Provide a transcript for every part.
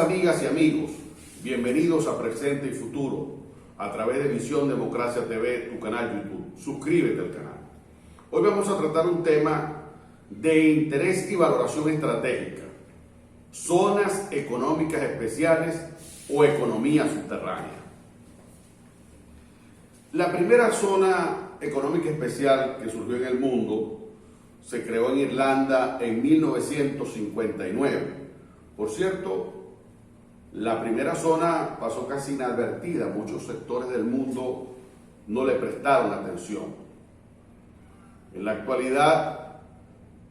amigas y amigos, bienvenidos a Presente y Futuro a través de Visión Democracia TV, tu canal YouTube. Suscríbete al canal. Hoy vamos a tratar un tema de interés y valoración estratégica: zonas económicas especiales o economía subterránea. La primera zona económica especial que surgió en el mundo se creó en Irlanda en 1959. Por cierto, la primera zona pasó casi inadvertida. Muchos sectores del mundo no le prestaron atención. En la actualidad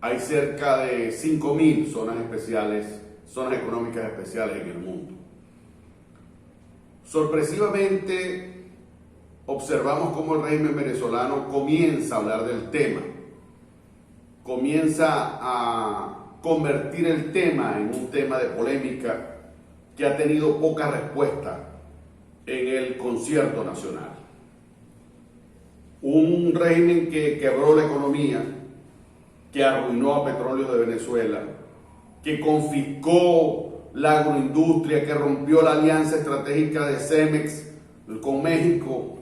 hay cerca de 5.000 zonas especiales, zonas económicas especiales en el mundo. Sorpresivamente, observamos cómo el régimen venezolano comienza a hablar del tema, comienza a convertir el tema en un tema de polémica que ha tenido poca respuesta en el concierto nacional. Un régimen que quebró la economía, que arruinó a Petróleos de Venezuela, que confiscó la agroindustria, que rompió la alianza estratégica de Cemex con México,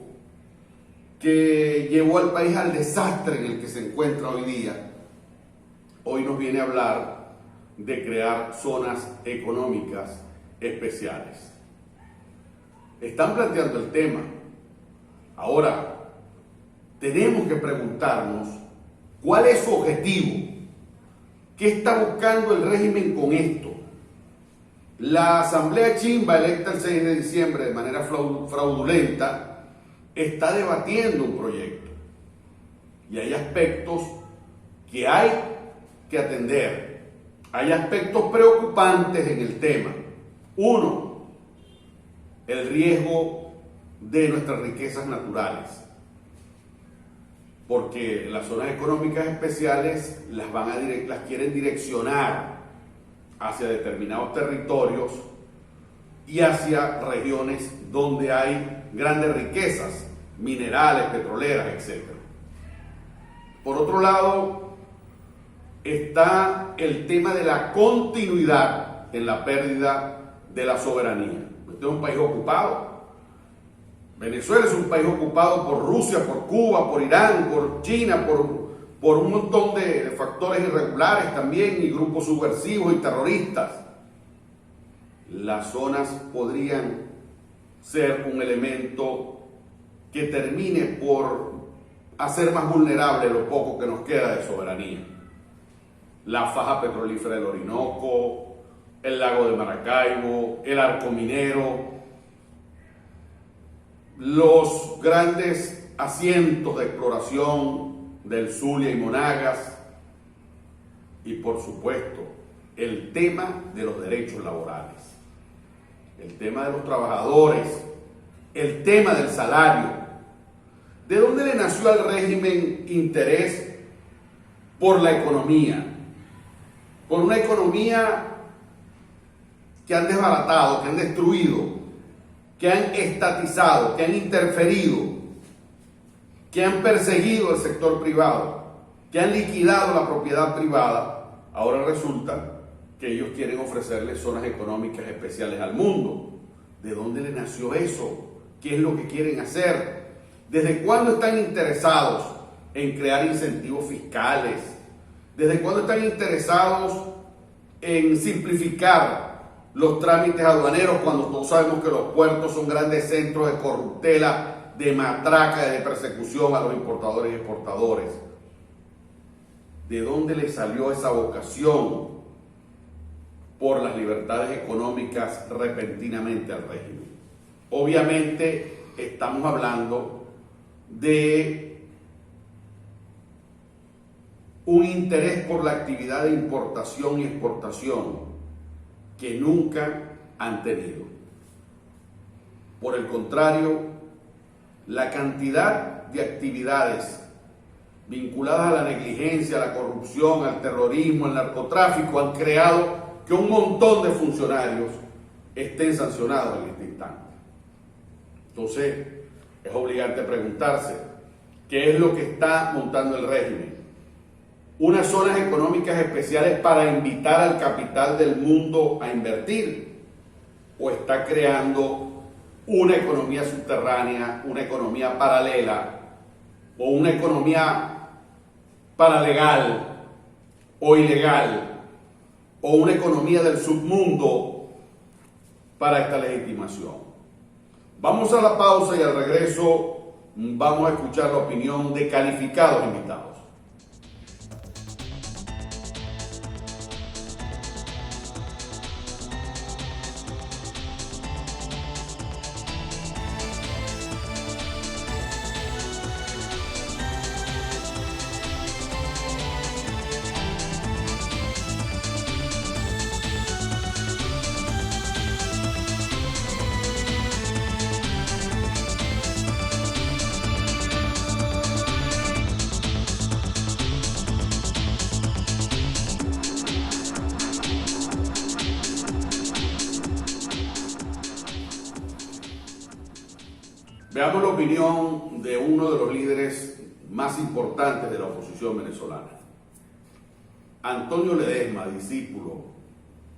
que llevó al país al desastre en el que se encuentra hoy día. Hoy nos viene a hablar de crear zonas económicas especiales. Están planteando el tema. Ahora, tenemos que preguntarnos cuál es su objetivo. ¿Qué está buscando el régimen con esto? La Asamblea Chimba, electa el 6 de diciembre de manera fraudulenta, está debatiendo un proyecto. Y hay aspectos que hay que atender. Hay aspectos preocupantes en el tema. Uno, el riesgo de nuestras riquezas naturales, porque las zonas económicas especiales las quieren direccionar hacia determinados territorios y hacia regiones donde hay grandes riquezas minerales, petroleras, etc. Por otro lado, está el tema de la continuidad en la pérdida de la soberanía. Este es un país ocupado. Venezuela es un país ocupado por Rusia, por Cuba, por Irán, por China, por un montón de factores irregulares también, y grupos subversivos y terroristas. Las zonas podrían ser un elemento que termine por hacer más vulnerable lo poco que nos queda de soberanía. La faja petrolífera del Orinoco, el lago de Maracaibo, el arco minero, los grandes asientos de exploración del Zulia y Monagas, y por supuesto el tema de los derechos laborales, el tema de los trabajadores, el tema del salario. ¿De dónde le nació al régimen interés por la economía? Por una economía que han desbaratado, que han destruido, que han estatizado, que han interferido, que han perseguido el sector privado, que han liquidado la propiedad privada. Ahora resulta que ellos quieren ofrecerle zonas económicas especiales al mundo. ¿De dónde le nació eso? ¿Qué es lo que quieren hacer? ¿Desde cuándo están interesados en crear incentivos fiscales? ¿Desde cuándo están interesados en simplificar los trámites aduaneros cuando todos sabemos que los puertos son grandes centros de corruptela, de matraca y de persecución a los importadores y exportadores? ¿De dónde le salió esa vocación por las libertades económicas repentinamente al régimen? Obviamente estamos hablando de un interés por la actividad de importación y exportación que nunca han tenido. Por el contrario, la cantidad de actividades vinculadas a la negligencia, a la corrupción, al terrorismo, al narcotráfico, han creado que un montón de funcionarios estén sancionados en este instante. Entonces, es obligante preguntarse, ¿qué es lo que está montando el régimen? Unas zonas económicas especiales para invitar al capital del mundo a invertir. o está creando una economía subterránea, una economía paralela o una economía paralegal o ilegal o una economía del submundo para esta legitimación. Vamos a la pausa y al regreso vamos a escuchar la opinión de calificados invitados. Veamos la opinión de uno de los líderes más importantes de la oposición venezolana. Antonio Ledesma, discípulo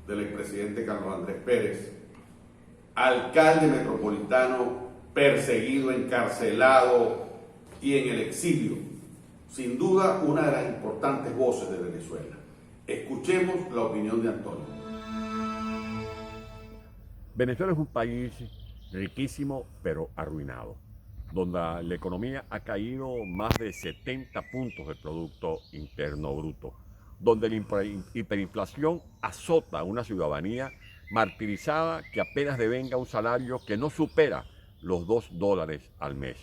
del expresidente Carlos Andrés Pérez, alcalde metropolitano, perseguido, encarcelado y en el exilio. Sin duda, una de las importantes voces de Venezuela. Escuchemos la opinión de Antonio. Venezuela es un país riquísimo pero arruinado, donde la economía ha caído más de 70 puntos del Producto Interno Bruto, donde la hiperinflación azota a una ciudadanía martirizada que apenas devenga un salario que no supera los $2 al mes.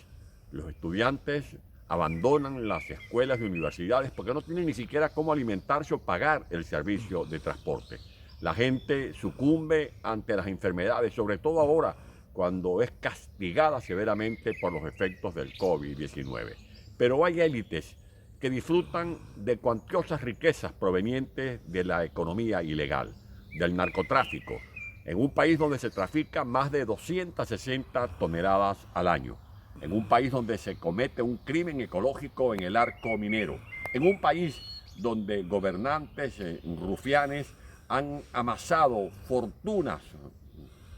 Los estudiantes abandonan las escuelas y universidades porque no tienen ni siquiera cómo alimentarse o pagar el servicio de transporte. La gente sucumbe ante las enfermedades, sobre todo ahora, cuando es castigada severamente por los efectos del COVID-19. Pero hay élites que disfrutan de cuantiosas riquezas provenientes de la economía ilegal, del narcotráfico, en un país donde se trafica más de 260 toneladas al año, en un país donde se comete un crimen ecológico en el arco minero, en un país donde gobernantes rufianes han amasado fortunas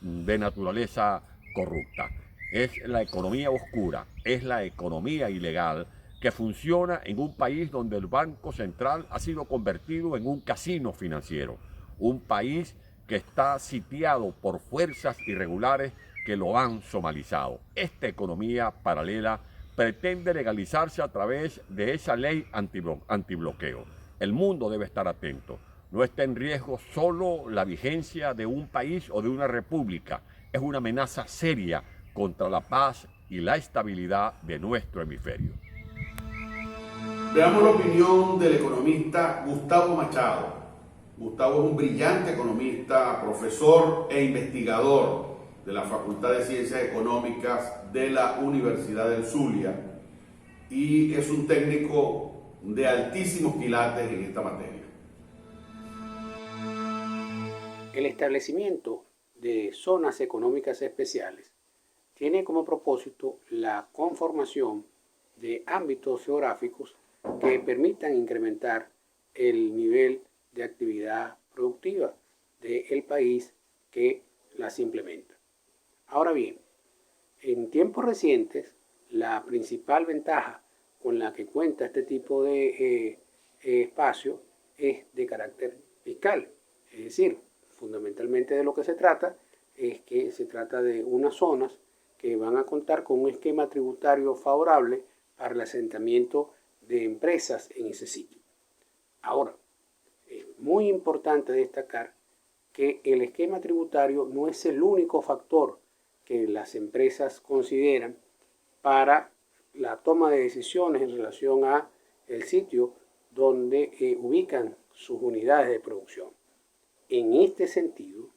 de naturaleza corrupta. Es la economía oscura, es la economía ilegal que funciona en un país donde el Banco Central ha sido convertido en un casino financiero, un país que está sitiado por fuerzas irregulares que lo han somalizado. Esta economía paralela pretende legalizarse a través de esa ley antibloqueo. El mundo debe estar atento. No está en riesgo solo la vigencia de un país o de una república. Es una amenaza seria contra la paz y la estabilidad de nuestro hemisferio. Veamos la opinión del economista Gustavo Machado. Gustavo es un brillante economista, profesor e investigador de la Facultad de Ciencias Económicas de la Universidad del Zulia y es un técnico de altísimos quilates en esta materia. El establecimiento de zonas económicas especiales tiene como propósito la conformación de ámbitos geográficos que permitan incrementar el nivel de actividad productiva del país que las implementa. Ahora bien, en tiempos recientes, la principal ventaja con la que cuenta este tipo de espacio es de carácter fiscal, es decir, fundamentalmente de lo que se trata es que se trata de unas zonas que van a contar con un esquema tributario favorable para el asentamiento de empresas en ese sitio. Ahora, es muy importante destacar que el esquema tributario no es el único factor que las empresas consideran para la toma de decisiones en relación a el sitio donde ubican sus unidades de producción. En este sentido,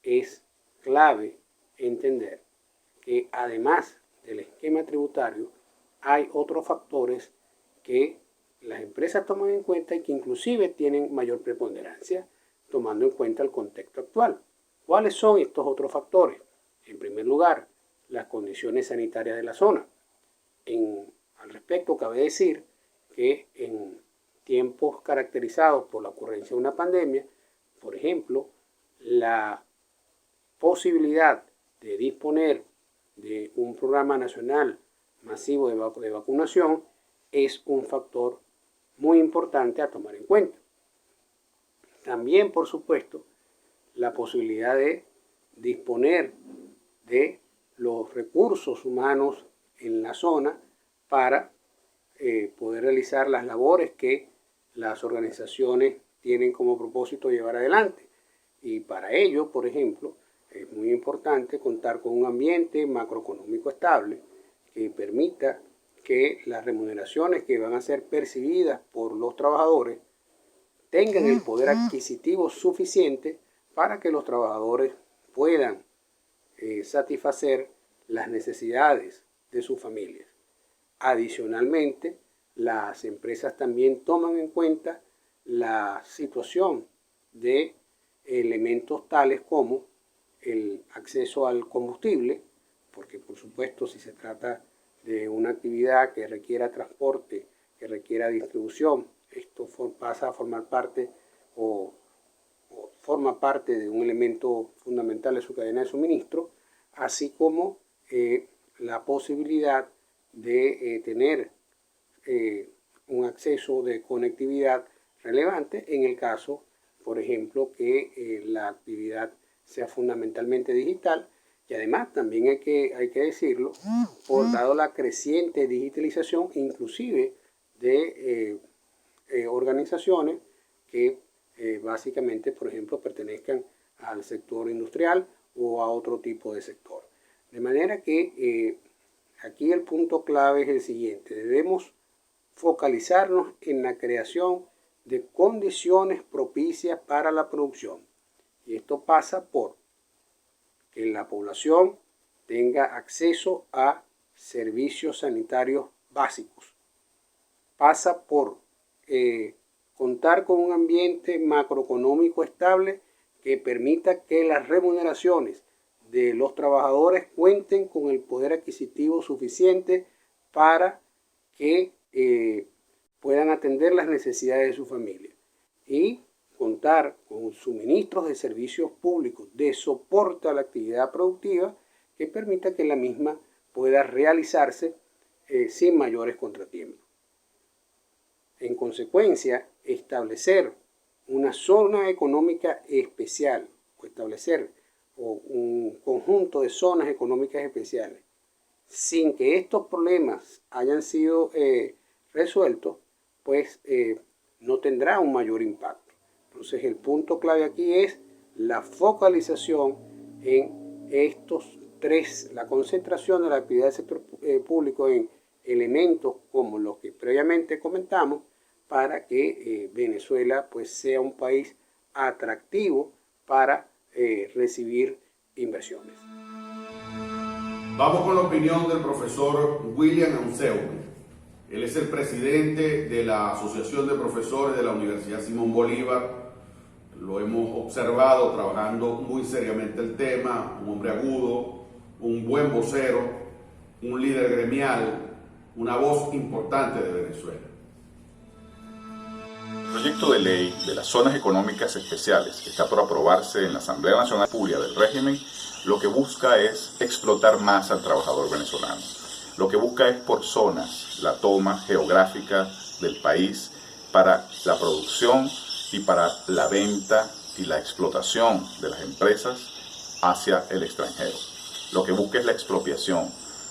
es clave entender que además del esquema tributario, hay otros factores que las empresas toman en cuenta y que inclusive tienen mayor preponderancia tomando en cuenta el contexto actual. ¿Cuáles son estos otros factores? En primer lugar, las condiciones sanitarias de la zona. Al respecto, cabe decir que en tiempos caracterizados por la ocurrencia de una pandemia, por ejemplo, la posibilidad de disponer de un programa nacional masivo de vacunación es un factor muy importante a tomar en cuenta. También, por supuesto, la posibilidad de disponer de los recursos humanos en la zona para poder realizar las labores que las organizaciones tienen como propósito llevar adelante. Y para ello, por ejemplo, es muy importante contar con un ambiente macroeconómico estable que permita que las remuneraciones que van a ser percibidas por los trabajadores tengan el poder adquisitivo suficiente para que los trabajadores puedan satisfacer las necesidades de sus familias. Adicionalmente, las empresas también toman en cuenta la situación de elementos tales como el acceso al combustible, porque por supuesto si se trata de una actividad que requiera transporte, que requiera distribución, esto pasa a formar parte o forma parte de un elemento fundamental de su cadena de suministro, así como la posibilidad de tener un acceso de conectividad relevante en el caso, por ejemplo, que la actividad sea fundamentalmente digital. Y además también hay que decirlo, dado la creciente digitalización inclusive de organizaciones que básicamente, por ejemplo, pertenezcan al sector industrial o a otro tipo de sector. De manera que aquí el punto clave es el siguiente: debemos focalizarnos en la creación de condiciones propicias para la producción. Y esto pasa por que la población tenga acceso a servicios sanitarios básicos. Pasa por contar con un ambiente macroeconómico estable que permita que las remuneraciones de los trabajadores cuenten con el poder adquisitivo suficiente para que puedan atender las necesidades de su familia, y contar con suministros de servicios públicos de soporte a la actividad productiva que permita que la misma pueda realizarse sin mayores contratiempos. En consecuencia, establecer una zona económica especial o establecer un conjunto de zonas económicas especiales sin que estos problemas hayan sido resueltos, pues no tendrá un mayor impacto. Entonces el punto clave aquí es la focalización en estos tres, la concentración de la actividad del sector público en elementos como los que previamente comentamos, para que Venezuela pues sea un país atractivo para recibir inversiones. Vamos con la opinión del profesor William Anseume. Él es el presidente de la Asociación de Profesores de la Universidad Simón Bolívar. Lo hemos observado trabajando muy seriamente el tema, un hombre agudo, un buen vocero, un líder gremial, una voz importante de Venezuela. El proyecto de ley de las zonas económicas especiales que está por aprobarse en la Asamblea Nacional Pública del régimen, lo que busca es explotar más al trabajador venezolano. Lo que busca es por zonas la toma geográfica del país para la producción y para la venta y la explotación de las empresas hacia el extranjero. Lo que busca es la expropiación,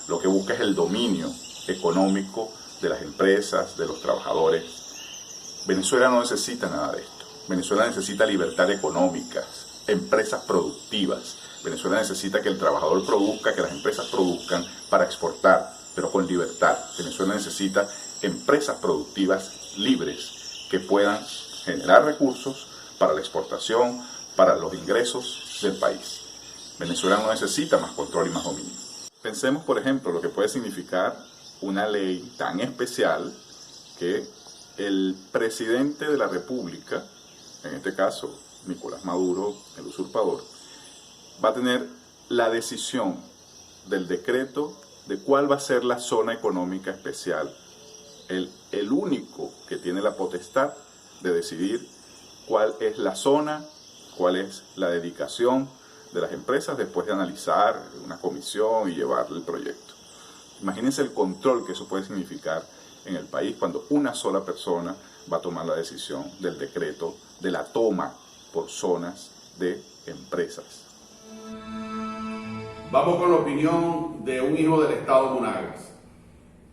lo que busca es el dominio económico de las empresas, de los trabajadores. Venezuela no necesita nada de esto. Venezuela necesita libertad económica, empresas productivas. Venezuela necesita que el trabajador produzca, que las empresas produzcan para exportar, pero con libertad. Venezuela necesita empresas productivas libres que puedan generar recursos para la exportación, para los ingresos del país. Venezuela no necesita más control y más dominio. Pensemos, por ejemplo, lo que puede significar una ley tan especial que el presidente de la República, en este caso Nicolás Maduro, el usurpador, va a tener la decisión del decreto de cuál va a ser la zona económica especial. El único que tiene la potestad de decidir cuál es la zona, cuál es la dedicación, de las empresas después de analizar una comisión y llevar el proyecto. Imagínense el control que eso puede significar en el país cuando una sola persona va a tomar la decisión del decreto de la toma por zonas de empresas. Vamos con la opinión de un hijo del estado Monagas,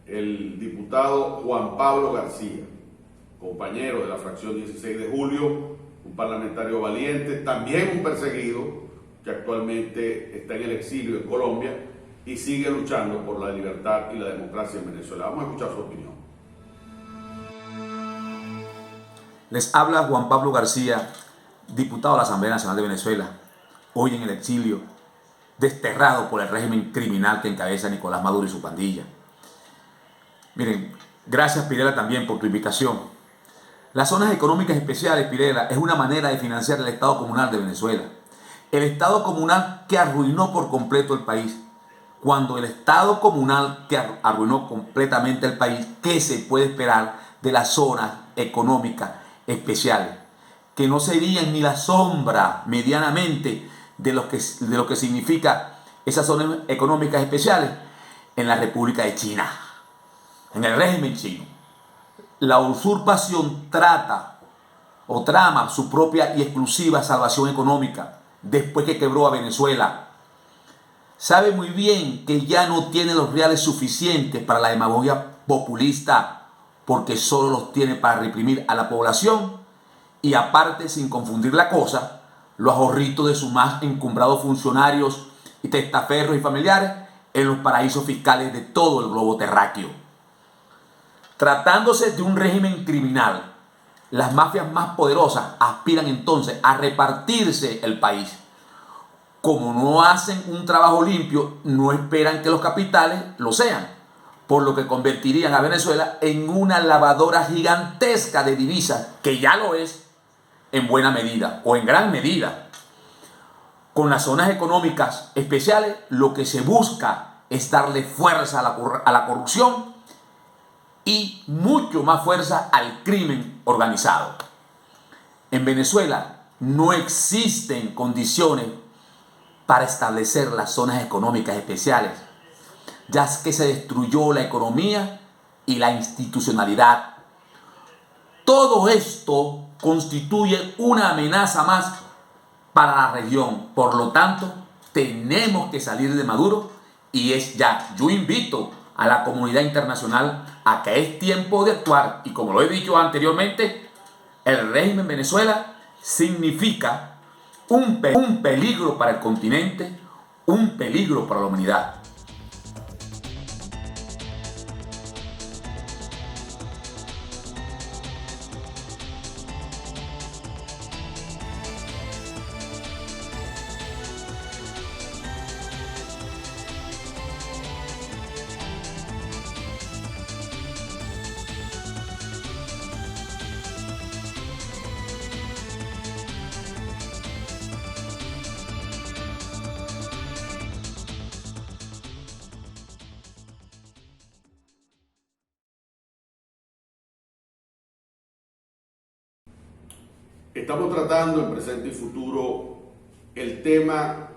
el diputado Juan Pablo García, compañero de la fracción 16 de julio, un parlamentario valiente, también un perseguido que actualmente está en el exilio en Colombia y sigue luchando por la libertad y la democracia en Venezuela. Vamos a escuchar su opinión. Les habla Juan Pablo García, diputado de la Asamblea Nacional de Venezuela, hoy en el exilio, desterrado por el régimen criminal que encabeza Nicolás Maduro y su pandilla. Miren, gracias Pirela también por tu invitación. Las zonas económicas especiales, Pirela, es una manera de financiar el Estado comunal de Venezuela. El Estado comunal que arruinó por completo el país. Cuando el Estado comunal que arruinó completamente el país, ¿qué se puede esperar de las zonas económicas especiales? Que no serían ni la sombra medianamente de lo que significa esas zonas económicas especiales en la República de China, en el régimen chino. La usurpación trata o trama su propia y exclusiva salvación económica después que quebró a Venezuela. Sabe muy bien que ya no tiene los reales suficientes para la demagogia populista porque solo los tiene para reprimir a la población y aparte, sin confundir la cosa, los ahorritos de sus más encumbrados funcionarios y testaferros y familiares en los paraísos fiscales de todo el globo terráqueo. Tratándose de un régimen criminal, las mafias más poderosas aspiran entonces a repartirse el país. Como no hacen un trabajo limpio, no esperan que los capitales lo sean, por lo que convertirían a Venezuela en una lavadora gigantesca de divisas, que ya lo es en buena medida o en gran medida. Con las zonas económicas especiales, lo que se busca es darle fuerza a la corrupción y mucho más fuerza al crimen organizado. En Venezuela no existen condiciones para establecer las zonas económicas especiales, ya que se destruyó la economía y la institucionalidad. Todo esto constituye una amenaza más para la región. Por lo tanto, tenemos que salir de Maduro y es ya. Yo invito a la comunidad internacional a que es tiempo de actuar. Y como lo he dicho anteriormente, el régimen en Venezuela significa un peligro para el continente, un peligro para la humanidad. Estamos tratando en presente y futuro el tema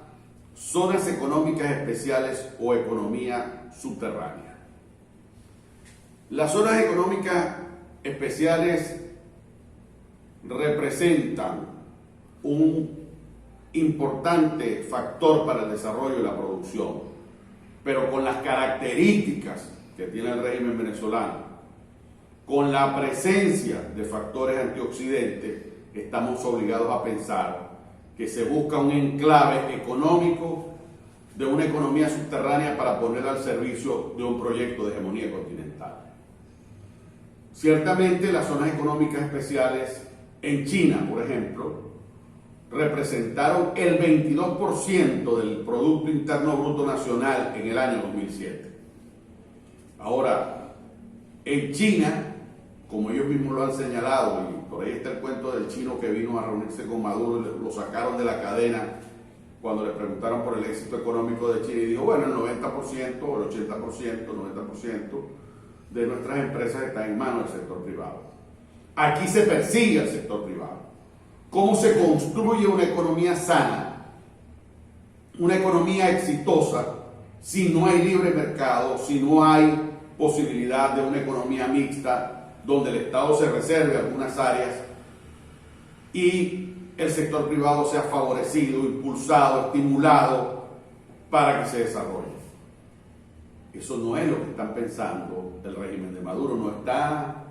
zonas económicas especiales o economía subterránea. Las zonas económicas especiales representan un importante factor para el desarrollo y la producción, pero con las características que tiene el régimen venezolano, con la presencia de factores antioxidantes, estamos obligados a pensar que se busca un enclave económico de una economía subterránea para poner al servicio de un proyecto de hegemonía continental. Ciertamente las zonas económicas especiales en China, por ejemplo, representaron el 22% del Producto Interno Bruto Nacional en el año 2007. Ahora, en China, como ellos mismos lo han señalado, y por ahí está el cuento del chino que vino a reunirse con Maduro y lo sacaron de la cadena cuando le preguntaron por el éxito económico de China y dijo, bueno, el 90% o el 80%, el 90% de nuestras empresas están en manos del sector privado. Aquí se persigue al sector privado. ¿Cómo se construye una economía sana? una economía exitosa si no hay libre mercado, si no hay posibilidad de una economía mixta donde el Estado se reserve algunas áreas y el sector privado sea favorecido, impulsado, estimulado para que se desarrolle. Eso no es lo que están pensando el régimen de Maduro, no está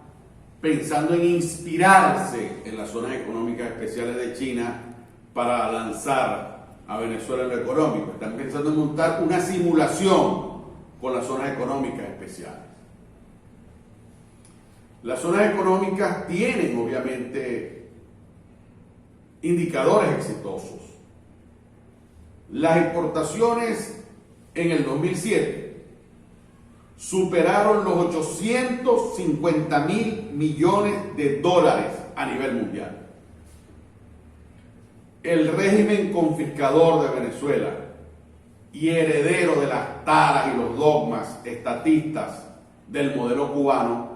pensando en inspirarse en las zonas económicas especiales de China para lanzar a Venezuela en lo económico, están pensando en montar una simulación con las zonas económicas especiales. Las zonas económicas tienen obviamente indicadores exitosos. Las exportaciones en el 2007 superaron los 850.000 millones de dólares a nivel mundial. El régimen confiscador de Venezuela y heredero de las taras y los dogmas estatistas del modelo cubano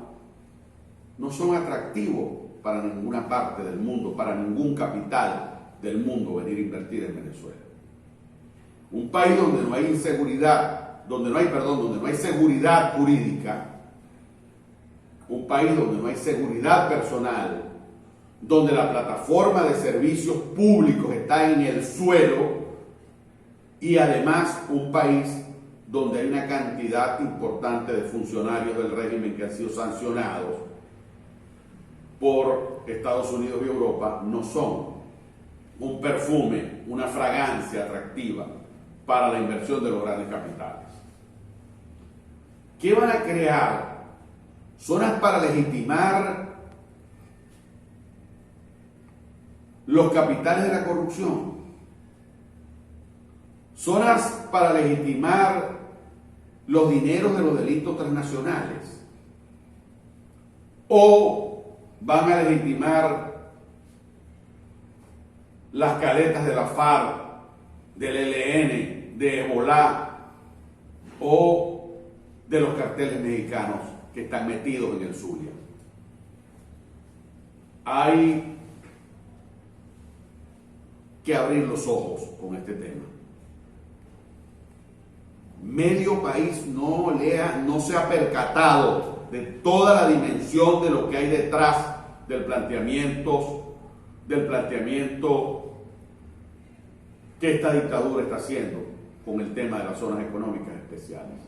no son atractivos para ninguna parte del mundo, para ningún capital del mundo venir a invertir en Venezuela. Un país donde no hay inseguridad, donde no hay seguridad jurídica, un país donde no hay seguridad personal, donde la plataforma de servicios públicos está en el suelo y además un país donde hay una cantidad importante de funcionarios del régimen que han sido sancionados por Estados Unidos y Europa, no son un perfume, una fragancia atractiva para la inversión de los grandes capitales. ¿Qué van a crear? Zonas para legitimar los capitales de la corrupción, zonas para legitimar los dineros de los delitos transnacionales, o van a legitimar las caletas de la FARC, del ELN, de Hezbolá o de los carteles mexicanos que están metidos en el Zulia. Hay que abrir los ojos con este tema. Medio país no se ha percatado de toda la dimensión de lo que hay detrás del planteamiento que esta dictadura está haciendo con el tema de las zonas económicas especiales.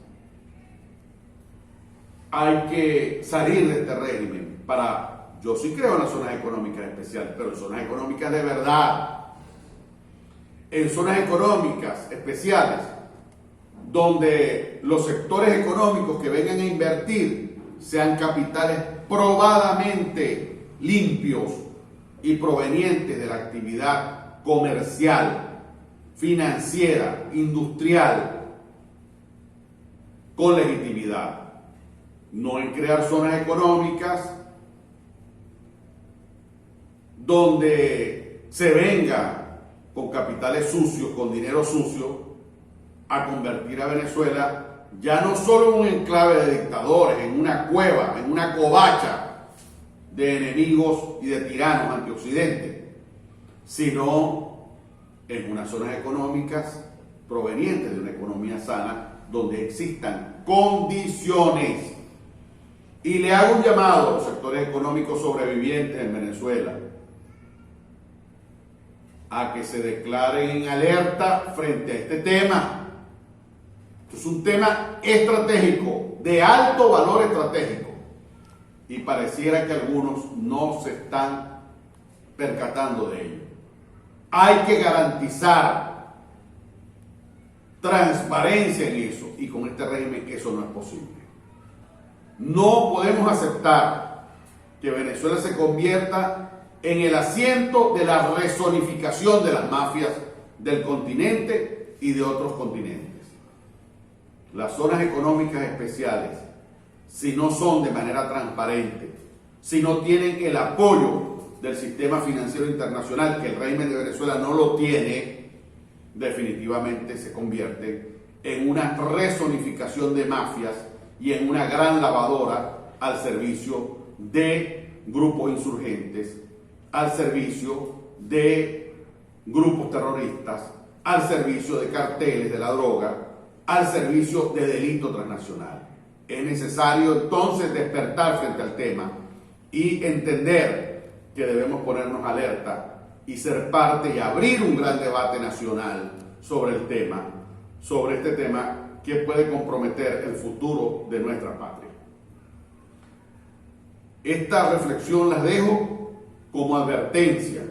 Hay que salir de este régimen yo sí creo en las zonas económicas especiales, pero en zonas económicas de verdad. En zonas económicas especiales, donde los sectores económicos que vengan a invertir sean capitales probadamente limpios y provenientes de la actividad comercial, financiera, industrial, con legitimidad. No en crear zonas económicas donde se venga con capitales sucios, con dinero sucio, a convertir a Venezuela ya no solo en un enclave de dictadores, en una cueva, en una covacha de enemigos y de tiranos antioccidente, sino en unas zonas económicas provenientes de una economía sana, donde existan condiciones. Y le hago un llamado a los sectores económicos sobrevivientes en Venezuela a que se declaren en alerta frente a este tema. Esto es un tema estratégico, de alto valor estratégico, y pareciera que algunos no se están percatando de ello. Hay que garantizar transparencia en eso, y con este régimen eso no es posible. No podemos aceptar que Venezuela se convierta en el asiento de la rezonificación de las mafias del continente y de otros continentes. Las zonas económicas especiales, si no son de manera transparente, si no tienen el apoyo del sistema financiero internacional, que el régimen de Venezuela no lo tiene, definitivamente se convierte en una rezonificación de mafias y en una gran lavadora al servicio de grupos insurgentes, al servicio de grupos terroristas, al servicio de carteles de la droga, al servicio de delito transnacional. Es necesario entonces despertar frente al tema y entender que debemos ponernos alerta y ser parte y abrir un gran debate nacional sobre el tema, sobre este tema que puede comprometer el futuro de nuestra patria. Esta reflexión las dejo como advertencia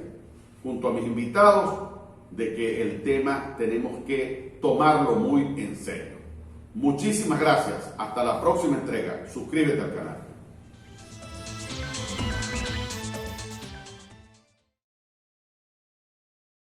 junto a mis invitados de que el tema tenemos que tomarlo muy en serio. Muchísimas gracias. Hasta la próxima entrega. Suscríbete al canal.